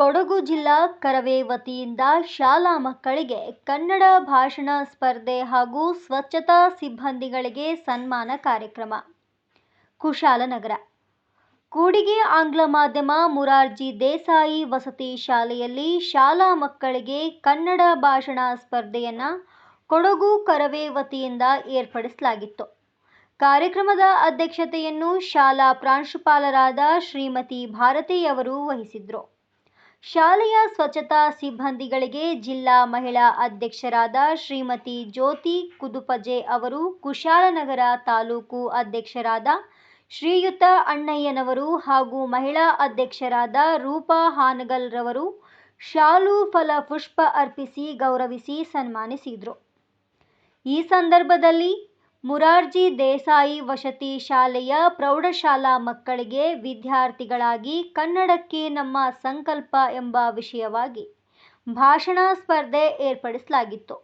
ಕೊಡಗು ಜಿಲ್ಲಾ ಕರವೇ ವತಿಯಿಂದ ಶಾಲಾ ಮಕ್ಕಳಿಗೆ ಕನ್ನಡ ಭಾಷಣ ಸ್ಪರ್ಧೆ ಹಾಗೂ ಸ್ವಚ್ಛತಾ ಸಿಬ್ಬಂದಿಗಳಿಗೆ ಸನ್ಮಾನ ಕಾರ್ಯಕ್ರಮ. ಕುಶಾಲನಗರ ಕೂಡಿಗೆ ಆಂಗ್ಲ ಮಾಧ್ಯಮ ಮೊರಾರ್ಜಿ ದೇಸಾಯಿ ವಸತಿ ಶಾಲೆಯಲ್ಲಿ ಶಾಲಾ ಮಕ್ಕಳಿಗೆ ಕನ್ನಡ ಭಾಷಣ ಸ್ಪರ್ಧೆಯನ್ನು ಕೊಡಗು ಕರವೇ ವತಿಯಿಂದ ಏರ್ಪಡಿಸಲಾಗಿತ್ತು. ಕಾರ್ಯಕ್ರಮದ ಅಧ್ಯಕ್ಷತೆಯನ್ನು ಶಾಲಾ ಪ್ರಾಂಶುಪಾಲರಾದ ಶ್ರೀಮತಿ ಭಾರತಿಯವರು ವಹಿಸಿದ್ರು. ಶಾಲೆಯ ಸ್ವಚ್ಛತಾ ಸಿಬ್ಬಂದಿಗಳಿಗೆ ಜಿಲ್ಲಾ ಮಹಿಳಾ ಅಧ್ಯಕ್ಷರಾದ ಶ್ರೀಮತಿ ಜ್ಯೋತಿ ಕುದುಪಜೆ ಅವರು, ಕುಶಾಲನಗರ ತಾಲೂಕು ಅಧ್ಯಕ್ಷರಾದ ಶ್ರೀಯುತ ಅಣ್ಣಯ್ಯನವರು ಹಾಗೂ ಮಹಿಳಾ ಅಧ್ಯಕ್ಷರಾದ ರೂಪಾ ಹಾನಗಲ್ ರವರು ಶಾಲು ಫಲ ಪುಷ್ಪ ಅರ್ಪಿಸಿ ಗೌರವಿಸಿ ಸನ್ಮಾನಿಸಿದರು. ಈ ಸಂದರ್ಭದಲ್ಲಿ ಮೊರಾರ್ಜಿ ದೇಸಾಯಿ ವಸತಿ ಶಾಲೆಯ ಪ್ರೌಢಶಾಲಾ ಮಕ್ಕಳಿಗೆ ವಿದ್ಯಾರ್ಥಿಗಳಾಗಿ ಕನ್ನಡಕ್ಕೆ ನಮ್ಮ ಸಂಕಲ್ಪ ಎಂಬ ವಿಷಯವಾಗಿ ಭಾಷಣ ಸ್ಪರ್ಧೆ ಏರ್ಪಡಿಸಲಾಗಿತ್ತು.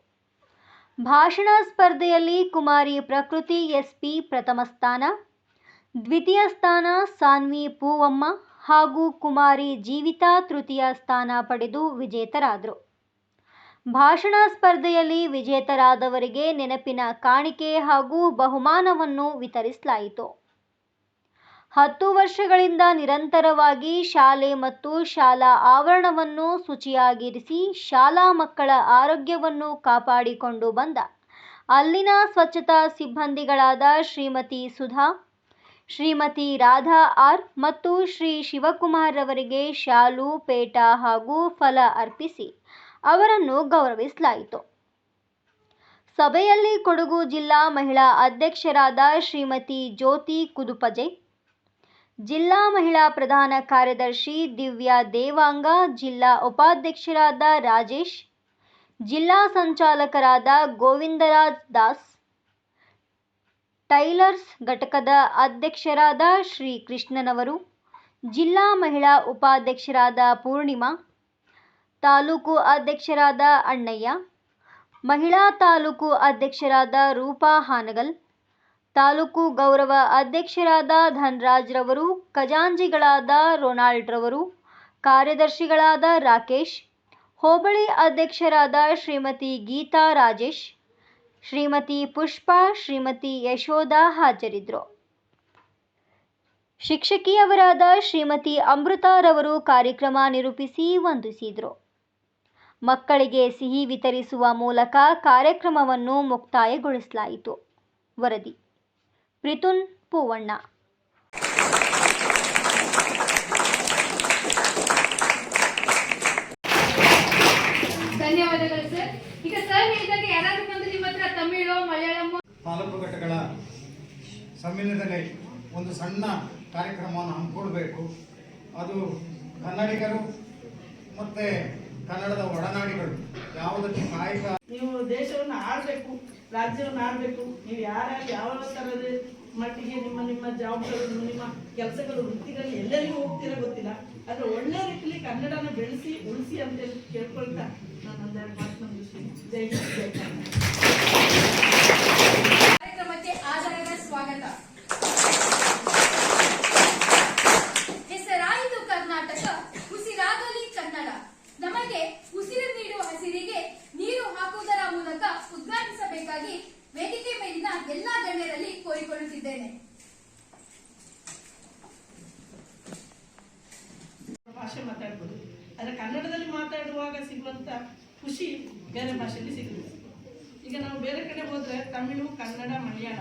ಭಾಷಣ ಸ್ಪರ್ಧೆಯಲ್ಲಿ ಕುಮಾರಿ ಪ್ರಕೃತಿ ಎಸ್ಪಿ ಪ್ರಥಮ ಸ್ಥಾನ, ದ್ವಿತೀಯ ಸ್ಥಾನ ಸಾನ್ವಿ ಪೂವಮ್ಮ ಹಾಗೂ ಕುಮಾರಿ ಜೀವಿತಾ ತೃತೀಯ ಸ್ಥಾನ ಪಡೆದು ವಿಜೇತರಾದರು. ಭಾಷಣ ಸ್ಪರ್ಧೆಯಲ್ಲಿ ವಿಜೇತರಾದವರಿಗೆ ನೆನಪಿನ ಕಾಣಿಕೆ ಹಾಗೂ ಬಹುಮಾನವನ್ನು ವಿತರಿಸಲಾಯಿತು. 10 ವರ್ಷಗಳಿಂದ ನಿರಂತರವಾಗಿ ಶಾಲೆ ಮತ್ತು ಶಾಲಾ ಆವರಣವನ್ನು ಶುಚಿಯಾಗಿರಿಸಿ ಶಾಲಾ ಮಕ್ಕಳ ಆರೋಗ್ಯವನ್ನು ಕಾಪಾಡಿಕೊಂಡು ಬಂದ ಅಲ್ಲಿನ ಸ್ವಚ್ಛತಾ ಸಿಬ್ಬಂದಿಗಳಾದ ಶ್ರೀಮತಿ ಸುಧಾ, ಶ್ರೀಮತಿ ರಾಧಾ ಆರ್ ಮತ್ತು ಶ್ರೀ ಶಿವಕುಮಾರ್ ರವರಿಗೆ ಶಾಲು, ಪೇಟ ಹಾಗೂ ಫಲ ಅರ್ಪಿಸಿ ಅವರನ್ನು ಗೌರವಿಸಲಾಯಿತು. ಸಭೆಯಲ್ಲಿ ಕೊಡಗು ಜಿಲ್ಲಾ ಮಹಿಳಾ ಅಧ್ಯಕ್ಷರಾದ ಶ್ರೀಮತಿ ಜ್ಯೋತಿ ಕುದುಪಜೆ, ಜಿಲ್ಲಾ ಮಹಿಳಾ ಪ್ರಧಾನ ಕಾರ್ಯದರ್ಶಿ ದಿವ್ಯಾ ದೇವಾಂಗ, ಜಿಲ್ಲಾ ಉಪಾಧ್ಯಕ್ಷರಾದ ರಾಜೇಶ್, ಜಿಲ್ಲಾ ಸಂಚಾಲಕರಾದ ಗೋವಿಂದರಾಜ್ ದಾಸ್, ಟೈಲರ್ಸ್ ಘಟಕದ ಅಧ್ಯಕ್ಷರಾದ ಶ್ರೀ ಕೃಷ್ಣನವರು, ಜಿಲ್ಲಾ ಮಹಿಳಾ ಉಪಾಧ್ಯಕ್ಷರಾದ ಪೂರ್ಣಿಮಾ, ತಾಲೂಕು ಅಧ್ಯಕ್ಷರಾದ ಅಣ್ಣಯ್ಯ, ಮಹಿಳಾ ತಾಲೂಕು ಅಧ್ಯಕ್ಷರಾದ ರೂಪಾ ಹಾನಗಲ್, ತಾಲೂಕು ಗೌರವ ಅಧ್ಯಕ್ಷರಾದ ಧನರಾಜ್ ರವರು, ಖಜಾಂಚಿಗಳಾದ ರೊನಾಲ್ಡ್ ರವರು, ಕಾರ್ಯದರ್ಶಿಗಳಾದ ರಾಕೇಶ್, ಹೋಬಳಿ ಅಧ್ಯಕ್ಷರಾದ ಶ್ರೀಮತಿ ಗೀತಾ ರಾಜೇಶ್, ಶ್ರೀಮತಿ ಪುಷ್ಪಾ, ಶ್ರೀಮತಿ ಯಶೋಧ ಹಾಜರಿದ್ದರು. ಶಿಕ್ಷಕಿಯವರಾದ ಶ್ರೀಮತಿ ಅಮೃತ ರವರು ಕಾರ್ಯಕ್ರಮ ನಿರೂಪಿಸಿ ವಂದಿಸಿದರು. ಮಕ್ಕಳಿಗೆ ಸಿಹಿ ವಿತರಿಸುವ ಮೂಲಕ ಕಾರ್ಯಕ್ರಮವನ್ನು ಮುಕ್ತಾಯಗೊಳಿಸಲಾಯಿತು. ವರದಿ ಪ್ರಿತುನ್ ಪೂವಣ್ಣ. ಧನ್ಯವಾದಗಳು ಸರ್. ಈಗ ಸರ್ ಹೇಳಿದಾಗ ಯಾರಾದ್ರೂ ಬಂದು ನಿಮ್ಮ ಹತ್ರ ತಮಿಳು, ಮಲಯಾಳಂ ತಾಲೂಕು ಘಟಕಗಳ ಸಮ್ಮೇಳನದಲ್ಲಿ ಒಂದು ಸಣ್ಣ ಕಾರ್ಯಕ್ರಮವನ್ನು ಹಮ್ಮಿಕೊಳ್ಬೇಕು. ಅದು ಕನ್ನಡಿಗರು ಮತ್ತು ಕನ್ನಡದ ಒಡನಾಡಿಗಳು ಯಾವುದಕ್ಕೆ ಕಾಯಕ. ನೀವು ದೇಶವನ್ನು ಆಡಬೇಕು, ರಾಜ್ಯವನ್ನು ಆಡಬೇಕು. ನೀವು ಯಾರ್ಯಾರು ಯಾವ ಥರದ ಮಟ್ಟಿಗೆ ನಿಮ್ಮ ಜವಾಬ್ದಾರಿ, ನಿಮ್ಮ ಕೆಲಸಗಳು, ವೃತ್ತಿಗಳಲ್ಲಿ ಎಲ್ಲರಿಗೂ ಹೋಗ್ತೀರಾ ಗೊತ್ತಿಲ್ಲ. ಆದರೆ ಒಳ್ಳೆ ರೀತಿಯಲ್ಲಿ ಕನ್ನಡನ ಬೆಳೆಸಿ ಉಳಿಸಿ ಅಂತ ಕೇಳ್ಕೊಳ್ತಾ ನಾನು ಒಂದೆರಡು ಮಾತು ಮುಗಿಸ್ತೀನಿ. ಜೈ ಜೈ ಕನ್ನಡ. ಕಾರ್ಯಕ್ರಮಕ್ಕೆ ಆಧಾರದ ಸ್ವಾಗತ. ಹೆಸರಾಯಿತು ಕರ್ನಾಟಕ, ಉಸಿರಾಗಲಿ ಕನ್ನಡ. ನಮಗೆ ಉಸಿರು ನೀಡುವ ಹಸಿರಿಗೆ ನೀರು ಹಾಕುವುದರ ಮೂಲಕ ಉದ್ಘಾಟಿಸಬೇಕಾಗಿ ವೇದಿಕೆ ಮೇಲಿನ ಎಲ್ಲಾ ಗಣ್ಯರಲ್ಲಿ ಕೋರಿಕೊಳ್ಳುತ್ತಿದ್ದೇನೆ. ಭಾಷೆ ಮಾತಾಡ್ಬೋದು, ಆದರೆ ಕನ್ನಡದಲ್ಲಿ ಮಾತಾಡುವಾಗ ಸಿಗುವಂತ ಖುಷಿ ಬೇರೆ ಭಾಷೆಯಲ್ಲಿ ಸಿಗುತ್ತೆ. ಈಗ ನಾವು ಬೇರೆ ಕಡೆ ಹೋದ್ರೆ ತಮಿಳು, ಕನ್ನಡ, ಮಲಯಾಳ,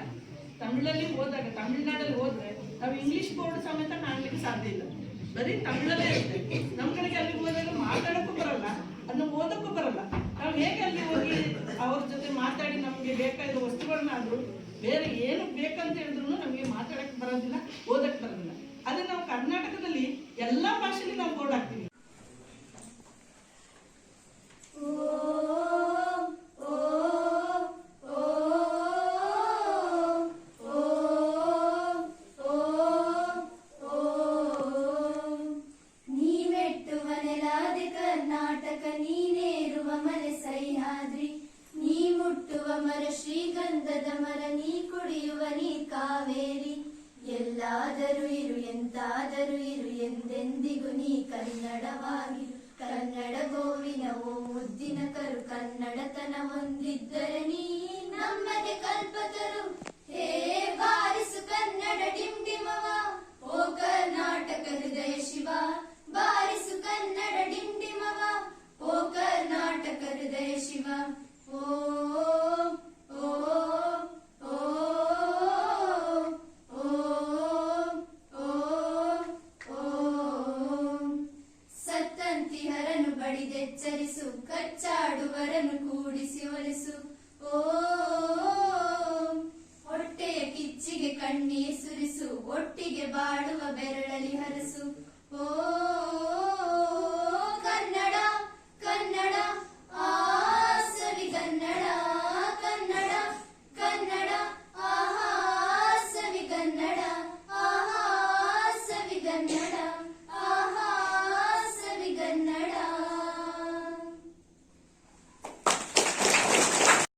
ತಮಿಳಲ್ಲಿ ಹೋದಾಗ ತಮಿಳುನಾಡಲ್ಲಿ ಹೋದ್ರೆ ನಾವು ಇಂಗ್ಲಿಷ್ ಬೋರ್ಡ್ ಸಮೇತ ಕಾಣಲಿಕ್ಕೆ ಸಾಧ್ಯ ಇಲ್ಲ, ಬರೀ ತಮಿಳಲ್ಲೇ ಇರುತ್ತೆ. ನಮ್ಮ ಕಡೆಗೆ ಅಲ್ಲಿ ಹೋದಾಗ ಮಾತಾಡೋಕ್ಕೂ ಬರಲ್ಲ, ಅದನ್ನ ಓದೋಕ್ಕೂ ಬರಲ್ಲ. ನಾವು ಹೇಗೆ ಅಲ್ಲಿ ಹೋಗಿ ಅವ್ರ ಜೊತೆ ಮಾತಾಡಿ ನಮಗೆ ಬೇಕಾದ ವಸ್ತುಗಳನ್ನಾದ್ರೂ ಬೇರೆ ಏನು ಬೇಕಂತ ಹೇಳಿದ್ರು ನಮಗೆ ಮಾತಾಡಕ್ಕೆ ಬರೋದಿಲ್ಲ, ಓದಕ್ಕೆ ಬರೋದಿಲ್ಲ. ಅದನ್ನ ನಾವು ಕರ್ನಾಟಕದಲ್ಲಿ ಎಲ್ಲಾ ಭಾಷೆಯಲ್ಲಿ ನಾವು ಬೋರ್ಡ್ ಹಾಕ್ತೀವಿ. ಶ್ರೀಗಂಧದ ಮರ ನೀ ಕುಡಿಯುವ ನೀ ಕಾವೇರಿ, ಎಲ್ಲಾದರೂ ಇರು ಎಂತಾದರೂ ಇರು ಎಂದೆಂದಿಗೂ ನೀ ಕನ್ನಡವಾಗಿರು. ಕನ್ನಡ ಗೋವಿನವೋ ಮುದ್ದಿನ ಕರು ಕನ್ನಡತನ ಹೊಂದಿದ್ದರೆ ನೀ ನಮ್ಮನೆ ಕಲ್ಪತರು. ಹೇ ಬಾರಿಸು ಕನ್ನಡ ಡಿಂಡಿಮವ, ಓ ಕರ್ನಾಟಕ ಹೃದಯ ಶಿವ. ಬಾರಿಸು ಕನ್ನಡ ಡಿಂಡಿಮವ, ಓ ಕರ್ನಾಟಕ ಹೃದಯ ಶಿವ. ಓ ಓ ಓ ಸತ್ತಂತಿಹರನು ಬಡಿದೆಚ್ಚರಿಸು, ಕಚ್ಚಾಡುವರನು ಕೂಡಿಸಿ ಒಲಿಸು. ಓ ಹೊಟ್ಟೆಯ ಕಿಚ್ಚಿಗೆ ಕಣ್ಣೀರ್ ಸುರಿಸು, ಒಟ್ಟಿಗೆ ಬಾಳುವ ಬೆರಳಲಿ ಹರಸು.